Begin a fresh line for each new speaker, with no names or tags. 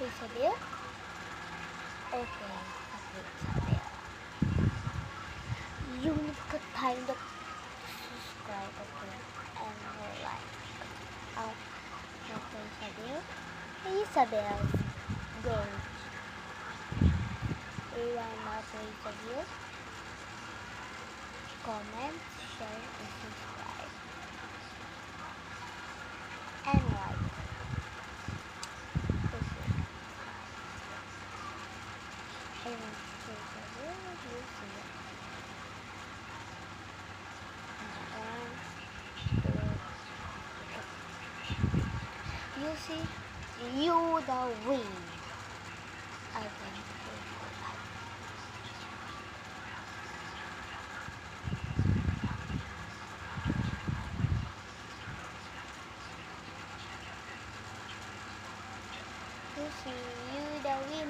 Isabel? Okay, Isabel. You need to kind of subscribe, okay, and like. Okay, Isabel. Isabel, go. Rewind now for Isabel. Comment, share, and subscribe. And like. Okay. And Isabel, you see it. You see, you the win. I think you see, you the win.